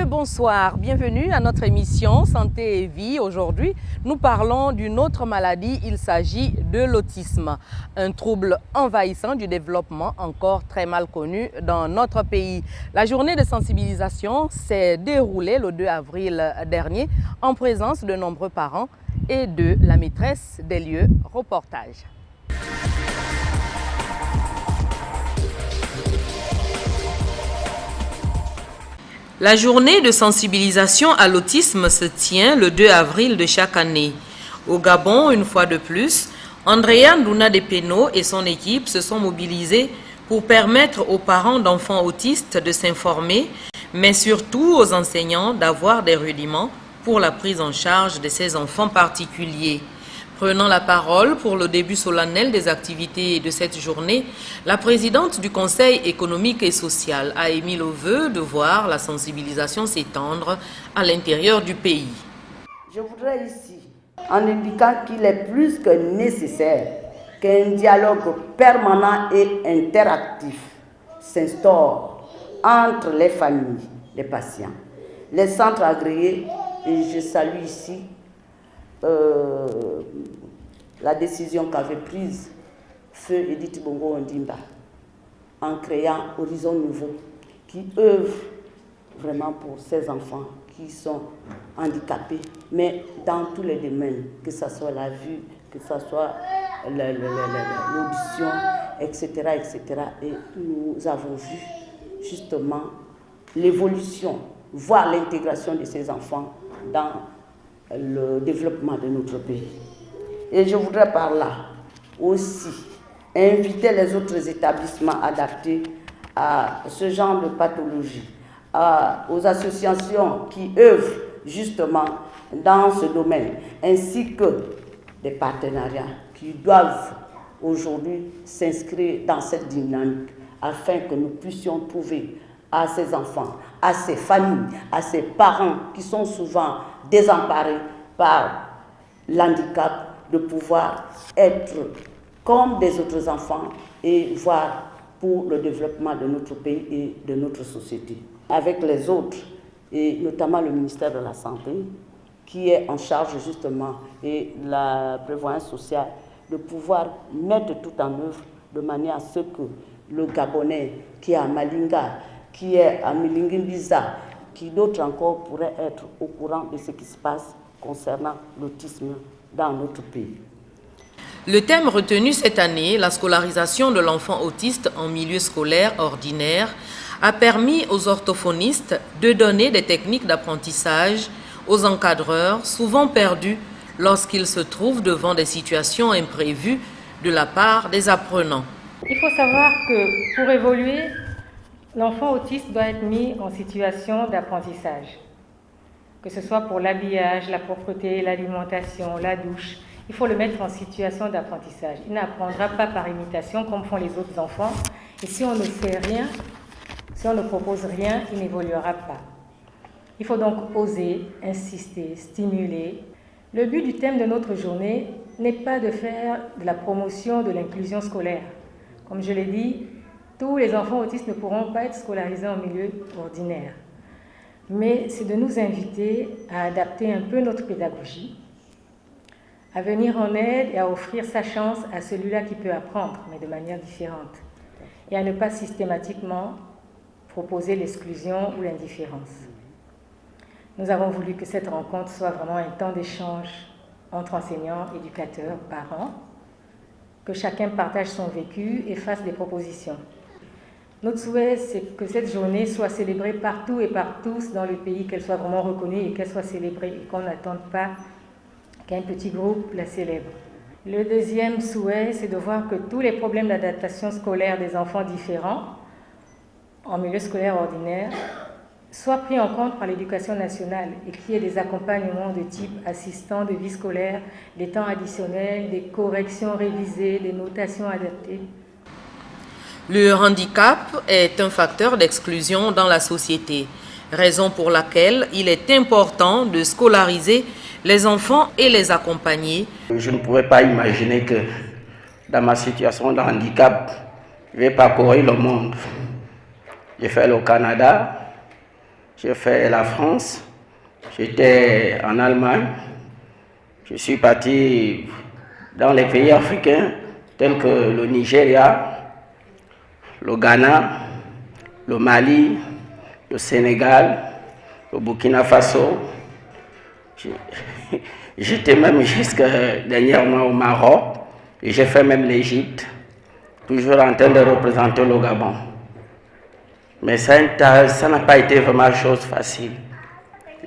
bonsoir. Bienvenue à notre émission Santé et Vie. Aujourd'hui, nous parlons d'une autre maladie. Il s'agit de l'autisme, un trouble envahissant du développement encore très mal connu dans notre pays. La journée de sensibilisation s'est déroulée le 2 avril dernier en présence de nombreux parents et de la maîtresse des lieux. Reportage. La journée de sensibilisation à l'autisme se tient le 2 avril de chaque année. Au Gabon, une fois de plus, Andrea Ndouna Depeno et son équipe se sont mobilisés pour permettre aux parents d'enfants autistes de s'informer, mais surtout aux enseignants d'avoir des rudiments pour la prise en charge de ces enfants particuliers. Prenant la parole pour le début solennel des activités de cette journée, la présidente du Conseil économique et social a émis le vœu de voir la sensibilisation s'étendre à l'intérieur du pays. Je voudrais ici, en indiquant qu'il est plus que nécessaire qu'un dialogue permanent et interactif s'instaure entre les familles des patients, les centres agréés, et je salue ici la décision qu'avait prise Feu Edith Bongo Ondimba en créant Horizon Nouveau, qui œuvre vraiment pour ces enfants qui sont handicapés, mais dans tous les domaines, que ce soit la vue, que ce soit l'audition, etc., etc. Et nous avons vu justement l'évolution, voire l'intégration de ces enfants dans le développement de notre pays. Et je voudrais par là aussi inviter les autres établissements adaptés à ce genre de pathologie, aux associations qui œuvrent justement dans ce domaine, ainsi que des partenariats qui doivent aujourd'hui s'inscrire dans cette dynamique afin que nous puissions trouver à ces enfants, à ces familles, à ces parents qui sont souvent désemparés par l'handicap, de pouvoir être comme des autres enfants et voir pour le développement de notre pays et de notre société. Avec les autres, et notamment le ministère de la Santé, qui est en charge justement, et la prévoyance sociale, de pouvoir mettre tout en œuvre de manière à ce que le Gabonais qui est à Malinga, qui est à Milingimbiza, qui d'autres encore pourraient être au courant de ce qui se passe concernant l'autisme dans notre pays. Le thème retenu cette année, la scolarisation de l'enfant autiste en milieu scolaire ordinaire, a permis aux orthophonistes de donner des techniques d'apprentissage aux encadreurs, souvent perdus lorsqu'ils se trouvent devant des situations imprévues de la part des apprenants. Il faut savoir que pour évoluer, l'enfant autiste doit être mis en situation d'apprentissage, que ce soit pour l'habillage, la propreté, l'alimentation, la douche. Il faut le mettre en situation d'apprentissage. Il n'apprendra pas par imitation comme font les autres enfants. Et si on ne fait rien, si on ne propose rien, il n'évoluera pas. Il faut donc oser, insister, stimuler. Le but du thème de notre journée n'est pas de faire de la promotion de l'inclusion scolaire. Comme je l'ai dit, tous les enfants autistes ne pourront pas être scolarisés en milieu ordinaire. Mais c'est de nous inviter à adapter un peu notre pédagogie, à venir en aide et à offrir sa chance à celui-là qui peut apprendre, mais de manière différente, et à ne pas systématiquement proposer l'exclusion ou l'indifférence. Nous avons voulu que cette rencontre soit vraiment un temps d'échange entre enseignants, éducateurs, parents, que chacun partage son vécu et fasse des propositions. Notre souhait, c'est que cette journée soit célébrée partout et par tous dans le pays, qu'elle soit vraiment reconnue et qu'elle soit célébrée et qu'on n'attende pas qu'un petit groupe la célèbre. Le deuxième souhait, c'est de voir que tous les problèmes d'adaptation scolaire des enfants différents en milieu scolaire ordinaire soient pris en compte par l'éducation nationale et qu'il y ait des accompagnements de type assistant de vie scolaire, des temps additionnels, des corrections révisées, des notations adaptées. Le handicap est un facteur d'exclusion dans la société, raison pour laquelle il est important de scolariser les enfants et les accompagner. Je ne pouvais pas imaginer que dans ma situation de handicap, je vais parcourir le monde. J'ai fait le Canada, j'ai fait la France, j'étais en Allemagne, je suis parti dans les pays africains tels que le Nigeria, le Ghana, le Mali, le Sénégal, le Burkina Faso. J'étais même jusqu'à dernièrement au Maroc et j'ai fait même l'Égypte, toujours en train de représenter le Gabon. Mais ça n'a pas été vraiment chose facile.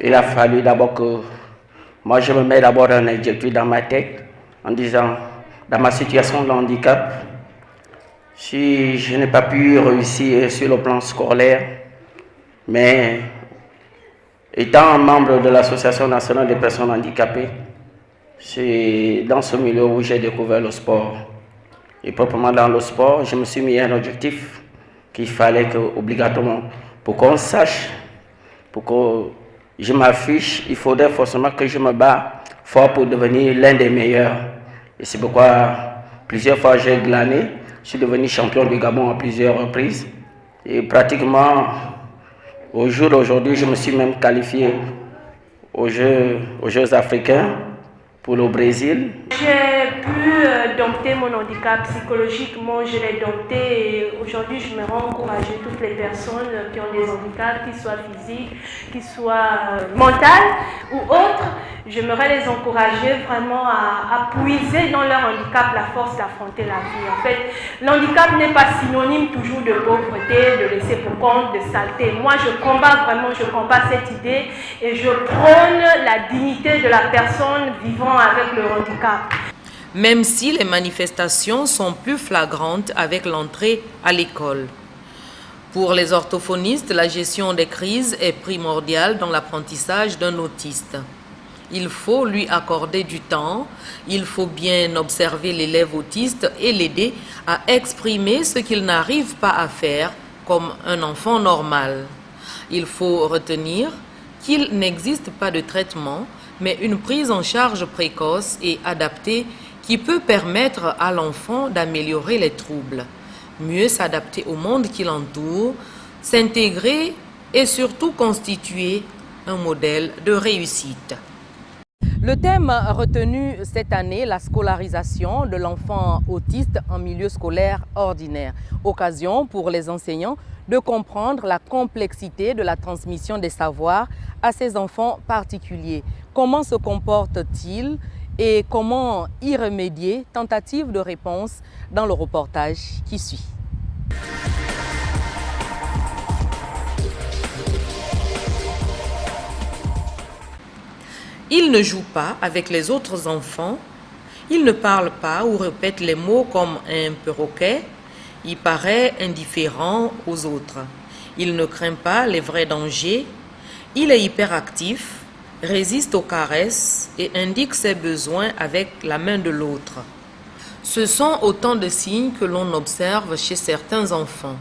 Il a fallu d'abord que moi je me mets d'abord un objectif dans ma tête en disant, dans ma situation de handicap, si je n'ai pas pu réussir sur le plan scolaire, mais étant membre de l'Association nationale des personnes handicapées, c'est dans ce milieu où j'ai découvert le sport. Et proprement dans le sport, je me suis mis un objectif qu'il fallait que, obligatoirement, pour qu'on sache, pour que je m'affiche, il faudrait forcément que je me bats fort pour devenir l'un des meilleurs. Et c'est pourquoi plusieurs fois j'ai glané, je suis devenu champion du Gabon à plusieurs reprises. Et pratiquement, au jour d'aujourd'hui, je me suis même qualifié aux Jeux africains pour le Brésil. J'ai pu dompter mon handicap psychologiquement, je l'ai dompté et aujourd'hui je me rends encourager toutes les personnes qui ont des handicaps, qu'ils soient physiques, qu'ils soient mentaux ou autres. J'aimerais les encourager vraiment à puiser dans leur handicap la force d'affronter la vie. En fait, l'handicap n'est pas synonyme toujours de pauvreté, de laisser pour compte, de saleté. Moi, je combats cette idée et je prône la dignité de la personne vivant avec le handicap. Même si les manifestations sont plus flagrantes avec l'entrée à l'école. Pour les orthophonistes, la gestion des crises est primordiale dans l'apprentissage d'un autiste. Il faut lui accorder du temps, il faut bien observer l'élève autiste et l'aider à exprimer ce qu'il n'arrive pas à faire comme un enfant normal. Il faut retenir qu'il n'existe pas de traitement, mais une prise en charge précoce et adaptée qui peut permettre à l'enfant d'améliorer les troubles, mieux s'adapter au monde qui l'entoure, s'intégrer et surtout constituer un modèle de réussite. Le thème retenu cette année, la scolarisation de l'enfant autiste en milieu scolaire ordinaire. Occasion pour les enseignants de comprendre la complexité de la transmission des savoirs à ces enfants particuliers. Comment se comportent-ils et comment y remédier? Tentative de réponse dans le reportage qui suit. Il ne joue pas avec les autres enfants, il ne parle pas ou répète les mots comme un perroquet, il paraît indifférent aux autres. Il ne craint pas les vrais dangers, il est hyperactif, résiste aux caresses et indique ses besoins avec la main de l'autre. Ce sont autant de signes que l'on observe chez certains enfants.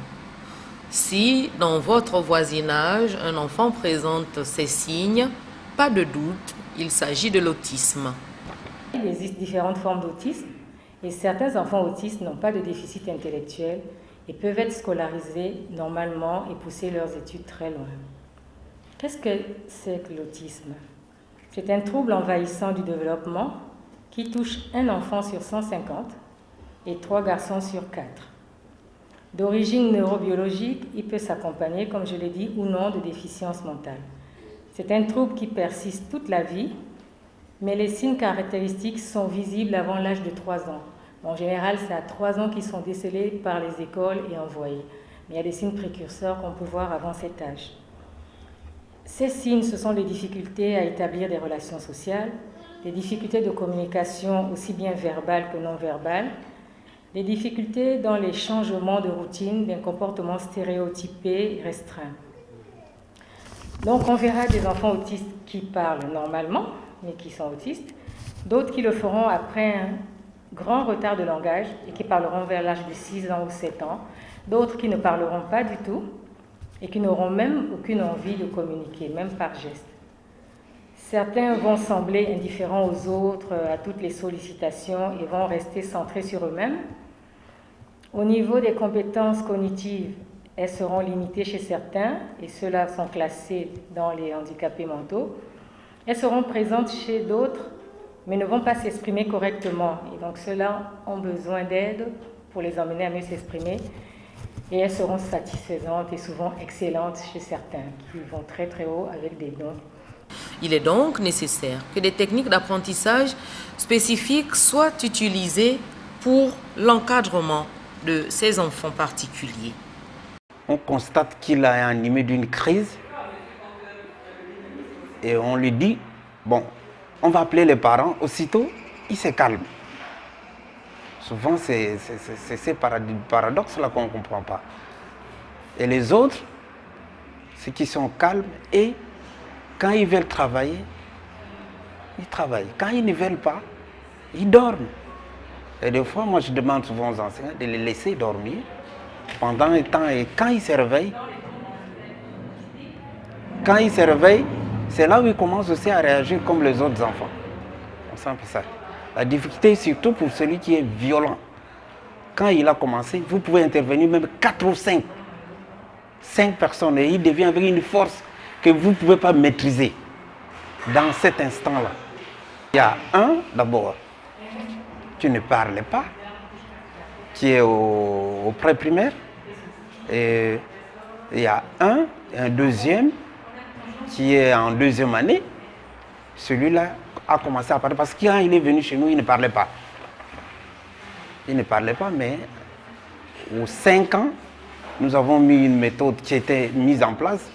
Si dans votre voisinage, un enfant présente ces signes, pas de doute, il s'agit de l'autisme. Il existe différentes formes d'autisme et certains enfants autistes n'ont pas de déficit intellectuel et peuvent être scolarisés normalement et pousser leurs études très loin. Qu'est-ce que c'est que l'autisme? C'est un trouble envahissant du développement qui touche un enfant sur 150 et 3 garçons sur 4. D'origine neurobiologique, il peut s'accompagner, comme je l'ai dit, ou non de déficience mentale. C'est un trouble qui persiste toute la vie, mais les signes caractéristiques sont visibles avant l'âge de 3 ans. En général, c'est à 3 ans qu'ils sont décelés par les écoles et envoyés. Mais il y a des signes précurseurs qu'on peut voir avant cet âge. Ces signes, ce sont des difficultés à établir des relations sociales, des difficultés de communication aussi bien verbales que non verbales, des difficultés dans les changements de routine d'un comportement stéréotypé et restreint. Donc on verra des enfants autistes qui parlent normalement, mais qui sont autistes, d'autres qui le feront après un grand retard de langage et qui parleront vers l'âge de 6 ans ou 7 ans, d'autres qui ne parleront pas du tout et qui n'auront même aucune envie de communiquer, même par geste. Certains vont sembler indifférents aux autres, à toutes les sollicitations et vont rester centrés sur eux-mêmes. Au niveau des compétences cognitives, elles seront limitées chez certains, et ceux-là sont classés dans les handicapés mentaux. Elles seront présentes chez d'autres, mais ne vont pas s'exprimer correctement. Et donc ceux-là ont besoin d'aide pour les emmener à mieux s'exprimer. Et elles seront satisfaisantes et souvent excellentes chez certains, qui vont très très haut avec des dons. Il est donc nécessaire que des techniques d'apprentissage spécifiques soient utilisées pour l'encadrement de ces enfants particuliers. On constate qu'il a animé d'une crise et on lui dit, bon, on va appeler les parents, aussitôt, il se calme. Souvent, c'est ces paradoxes-là qu'on ne comprend pas. Et les autres, ceux qui sont calmes, et quand ils veulent travailler, ils travaillent. Quand ils ne veulent pas, ils dorment. Et des fois, moi, je demande souvent aux enseignants de les laisser dormir pendant un temps. Et quand ils se réveillent, c'est là où ils commencent aussi à réagir comme les autres enfants. On sent ça. La difficulté, surtout pour celui qui est violent. Quand il a commencé, vous pouvez intervenir même 4 ou 5. 5 personnes et il devient avec une force que vous ne pouvez pas maîtriser dans cet instant-là. Il y a un, d'abord, qui ne parle pas, qui est au pré-primaire. Et il y a un deuxième, qui est en deuxième année. Celui-là a commencé à parler parce que quand il est venu chez nous, il ne parlait pas. Il ne parlait pas, mais aux 5 ans, nous avons mis une méthode qui était mise en place,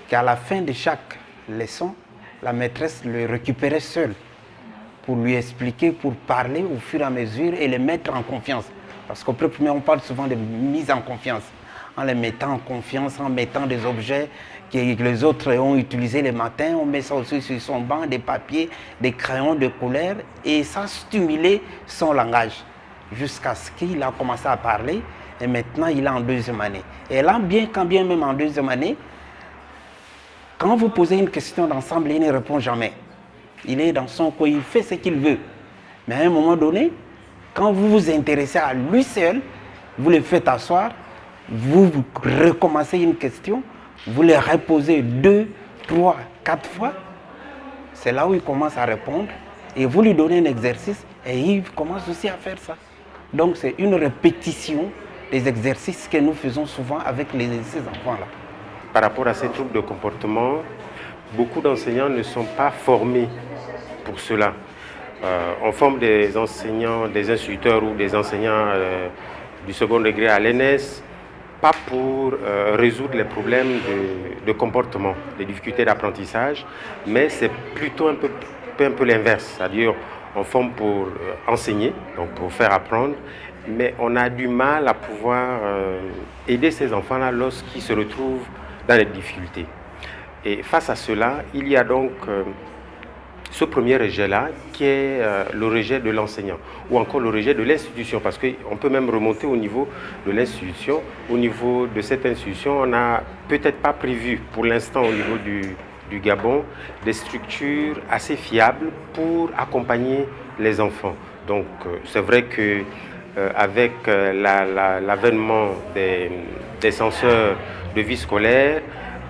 qu'à la fin de chaque leçon, la maîtresse le récupérait seul pour lui expliquer, pour parler au fur et à mesure et le mettre en confiance. Parce qu'au premier, on parle souvent de mise en confiance. En les mettant en confiance, en mettant des objets que les autres ont utilisés le matin, on met ça aussi sur son banc, des papiers, des crayons de couleur, et ça a stimulé son langage jusqu'à ce qu'il a commencé à parler, et maintenant il est en deuxième année. Et là, quand bien même en deuxième année, quand vous posez une question d'ensemble, il ne répond jamais. Il est dans son coin, il fait ce qu'il veut. Mais à un moment donné, quand vous vous intéressez à lui seul, vous le faites asseoir, vous recommencez une question, vous le reposez 2, 3, 4 fois, c'est là où il commence à répondre et vous lui donnez un exercice et il commence aussi à faire ça. Donc c'est une répétition des exercices que nous faisons souvent avec ces enfants-là. Par rapport à ces troubles de comportement, beaucoup d'enseignants ne sont pas formés pour cela. On forme des enseignants, des instituteurs ou des enseignants du second degré à l'ENS, pas pour résoudre les problèmes de comportement, les difficultés d'apprentissage, mais c'est plutôt un peu l'inverse. C'est-à-dire, on forme pour enseigner, donc pour faire apprendre, mais on a du mal à pouvoir aider ces enfants-là lorsqu'ils se retrouvent dans les difficultés. Et face à cela, il y a donc ce premier rejet-là qui est le rejet de l'enseignant ou encore le rejet de l'institution, parce qu'on peut même remonter au niveau de l'institution. Au niveau de cette institution, on n'a peut-être pas prévu pour l'instant au niveau du Gabon des structures assez fiables pour accompagner les enfants. Donc c'est vrai que avec l'avènement des censeurs de vie scolaire,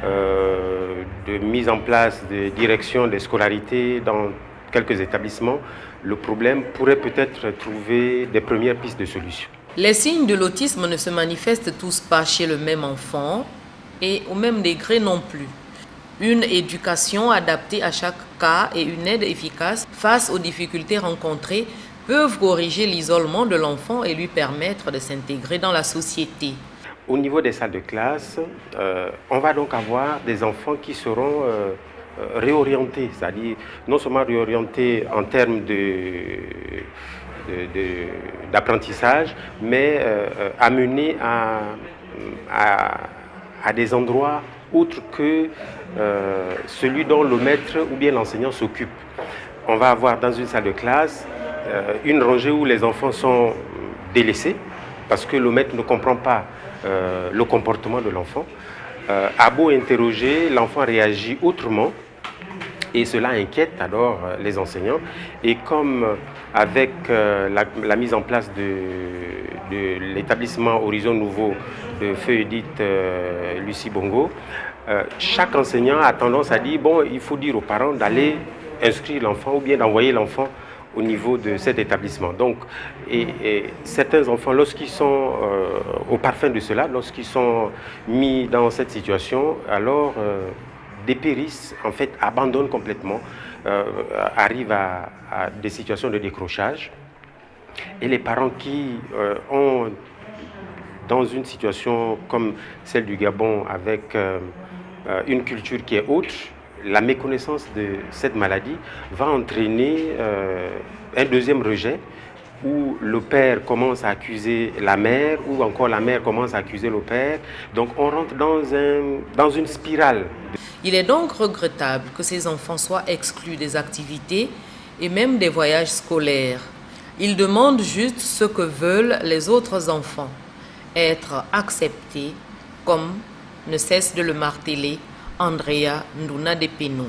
de mise en place de direction des scolarités dans quelques établissements, le problème pourrait peut-être trouver des premières pistes de solution. Les signes de l'autisme ne se manifestent tous pas chez le même enfant et au même degré non plus. Une éducation adaptée à chaque cas et une aide efficace face aux difficultés rencontrées peuvent corriger l'isolement de l'enfant et lui permettre de s'intégrer dans la société. Au niveau des salles de classe, on va donc avoir des enfants qui seront réorientés, c'est-à-dire non seulement réorientés en termes d'apprentissage, mais amenés à des endroits autres que celui dont le maître ou bien l'enseignant s'occupe. On va avoir dans une salle de classe une rangée où les enfants sont délaissés parce que le maître ne comprend pas le comportement de l'enfant. À beau interroger, l'enfant réagit autrement. Et cela inquiète alors les enseignants. Et comme avec la mise en place de l'établissement Horizon Nouveau de feu Edith Lucie Bongo, chaque enseignant a tendance à dire, bon, il faut dire aux parents d'aller inscrire l'enfant ou bien d'envoyer l'enfant au niveau de cet établissement. Donc, et certains enfants, lorsqu'ils sont au parfum de cela, lorsqu'ils sont mis dans cette situation, alors dépérissent, en fait, abandonnent complètement, arrivent à des situations de décrochage. Et les parents qui ont, dans une situation comme celle du Gabon, avec une culture qui est autre, la méconnaissance de cette maladie va entraîner un deuxième rejet où le père commence à accuser la mère ou encore la mère commence à accuser le père. Donc on rentre dans une spirale. Il est donc regrettable que ces enfants soient exclus des activités et même des voyages scolaires. Ils demandent juste ce que veulent les autres enfants, être acceptés comme ne cesse de le marteler Andrea Nduna Depeno.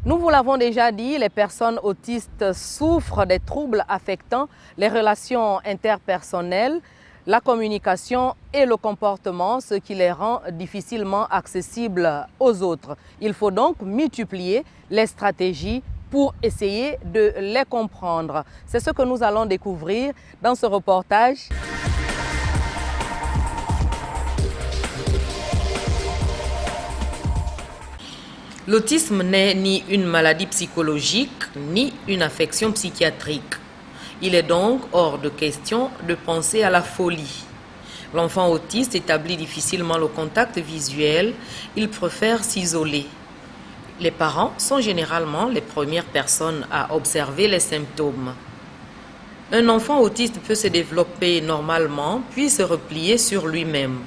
Nous vous l'avons déjà dit, les personnes autistes souffrent des troubles affectant les relations interpersonnelles, la communication et le comportement, ce qui les rend difficilement accessibles aux autres. Il faut donc multiplier les stratégies pour essayer de les comprendre. C'est ce que nous allons découvrir dans ce reportage. L'autisme n'est ni une maladie psychologique, ni une affection psychiatrique. Il est donc hors de question de penser à la folie. L'enfant autiste établit difficilement le contact visuel, il préfère s'isoler. Les parents sont généralement les premières personnes à observer les symptômes. Un enfant autiste peut se développer normalement, puis se replier sur lui-même.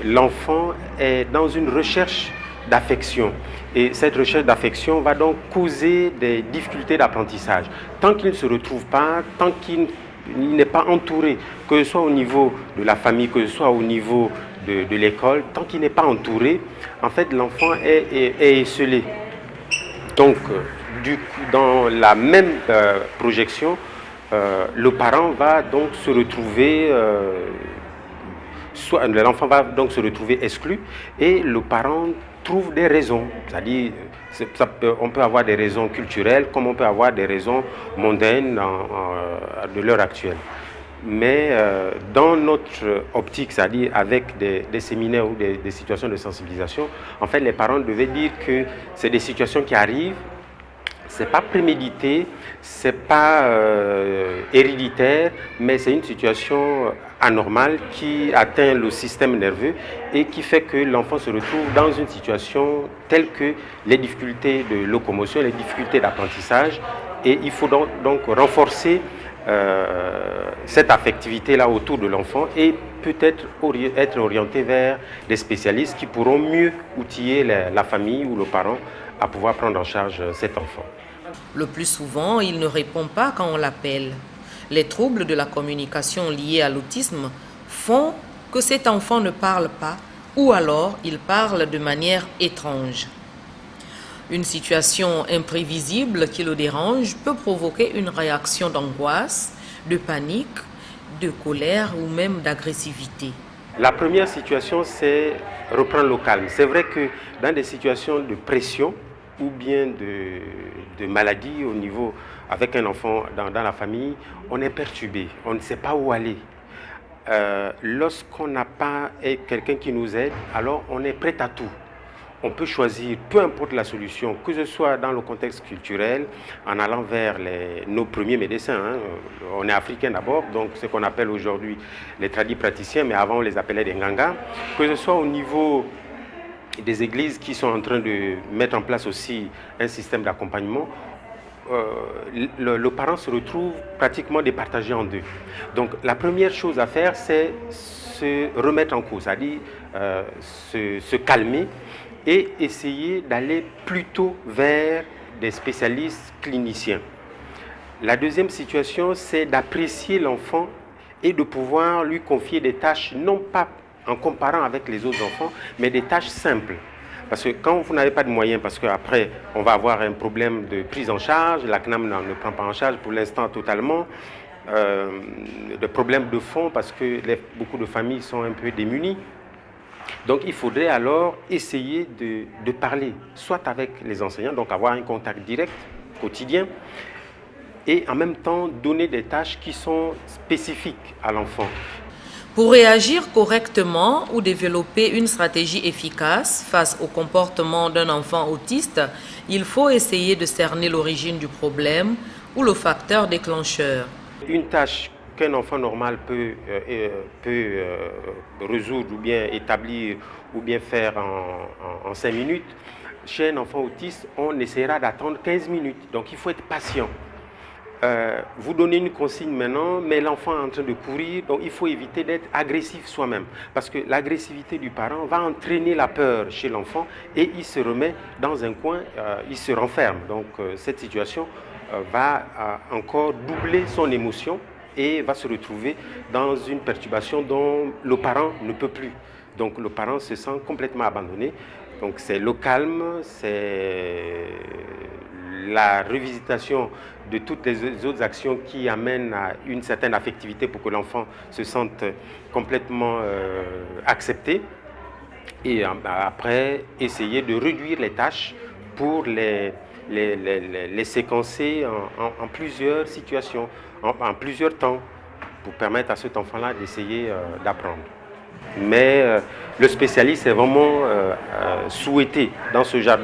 L'enfant est dans une recherche d'affection. Et cette recherche d'affection va donc causer des difficultés d'apprentissage. Tant qu'il ne se retrouve pas, tant qu'il n'est pas entouré, que ce soit au niveau de la famille, que ce soit au niveau de l'école, tant qu'il n'est pas entouré, en fait, l'enfant est esselé. Donc, du coup, dans la même projection, le parent va donc se retrouver... l'enfant va donc se retrouver exclu et le parent trouve des raisons, c'est-à-dire on peut avoir des raisons culturelles comme on peut avoir des raisons mondaines de l'heure actuelle. Mais dans notre optique, c'est-à-dire avec des séminaires ou des situations de sensibilisation, en fait les parents devaient dire que c'est des situations qui arrivent, c'est pas prémédité, c'est pas héréditaire, mais c'est une situation anormale qui atteint le système nerveux et qui fait que l'enfant se retrouve dans une situation telle que les difficultés de locomotion, les difficultés d'apprentissage, et il faut donc renforcer cette affectivité-là autour de l'enfant et peut-être être orienté vers des spécialistes qui pourront mieux outiller la famille ou le parent à pouvoir prendre en charge cet enfant. Le plus souvent, il ne répond pas quand on l'appelle. Les troubles de la communication liés à l'autisme font que cet enfant ne parle pas ou alors il parle de manière étrange. Une situation imprévisible qui le dérange peut provoquer une réaction d'angoisse, de panique, de colère ou même d'agressivité. La première situation, c'est reprendre le calme. C'est vrai que dans des situations de pression ou bien de maladie au niveau, avec un enfant dans la famille, on est perturbé, on ne sait pas où aller. Lorsqu'on n'a pas quelqu'un qui nous aide, alors on est prêt à tout. On peut choisir, peu importe la solution, que ce soit dans le contexte culturel, en allant vers nos premiers médecins. On est africain d'abord, donc ce qu'on appelle aujourd'hui les tradipraticiens, mais avant on les appelait des ngangas. Que ce soit au niveau des églises qui sont en train de mettre en place aussi un système d'accompagnement, le parent se retrouve pratiquement départagé en deux. Donc la première chose à faire, c'est se remettre en cause, c'est-à-dire se calmer et essayer d'aller plutôt vers des spécialistes cliniciens. La deuxième situation, c'est d'apprécier l'enfant et de pouvoir lui confier des tâches, non pas en comparant avec les autres enfants, mais des tâches simples. Parce que quand vous n'avez pas de moyens, parce qu'après, on va avoir un problème de prise en charge, la CNAM ne prend pas en charge pour l'instant totalement, de problèmes de fonds, parce que beaucoup de familles sont un peu démunies. Donc il faudrait alors essayer de parler, soit avec les enseignants, donc avoir un contact direct, quotidien, et en même temps donner des tâches qui sont spécifiques à l'enfant. Pour réagir correctement ou développer une stratégie efficace face au comportement d'un enfant autiste, il faut essayer de cerner l'origine du problème ou le facteur déclencheur. Une tâche qu'un enfant normal peut résoudre ou bien établir ou bien faire en 5 minutes, chez un enfant autiste, on essaiera d'attendre 15 minutes. Donc il faut être patient. Vous donnez une consigne maintenant, mais l'enfant est en train de courir, donc il faut éviter d'être agressif soi-même. Parce que l'agressivité du parent va entraîner la peur chez l'enfant et il se remet dans un coin, il se renferme. Donc cette situation va encore doubler son émotion et va se retrouver dans une perturbation dont le parent ne peut plus. Donc le parent se sent complètement abandonné. Donc c'est le calme, c'est la revisitation de toutes les autres actions qui amènent à une certaine affectivité pour que l'enfant se sente complètement accepté. Et après, essayer de réduire les tâches pour les séquencer en plusieurs situations, en plusieurs temps, pour permettre à cet enfant-là d'essayer d'apprendre. Mais le spécialiste est vraiment souhaité dans ce genre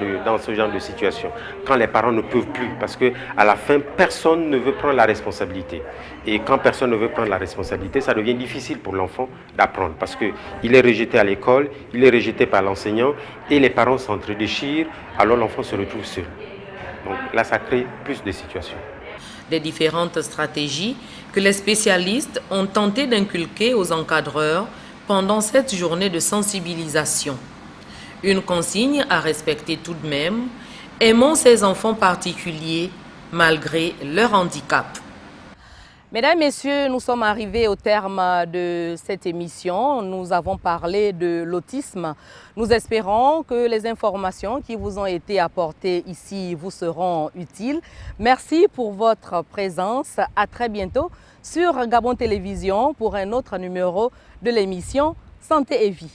de situation, quand les parents ne peuvent plus, parce qu'à la fin, personne ne veut prendre la responsabilité. Et quand personne ne veut prendre la responsabilité, ça devient difficile pour l'enfant d'apprendre, parce qu'il est rejeté à l'école, il est rejeté par l'enseignant, et les parents s'entre-déchirent, alors l'enfant se retrouve seul. Donc là, ça crée plus de situations. Des différentes stratégies que les spécialistes ont tenté d'inculquer aux encadreurs pendant cette journée de sensibilisation. Une consigne à respecter tout de même: aimons ces enfants particuliers malgré leur handicap. Mesdames, Messieurs, nous sommes arrivés au terme de cette émission. Nous avons parlé de l'autisme. Nous espérons que les informations qui vous ont été apportées ici vous seront utiles. Merci pour votre présence. À très bientôt sur Gabon Télévision pour un autre numéro de l'émission Santé et Vie.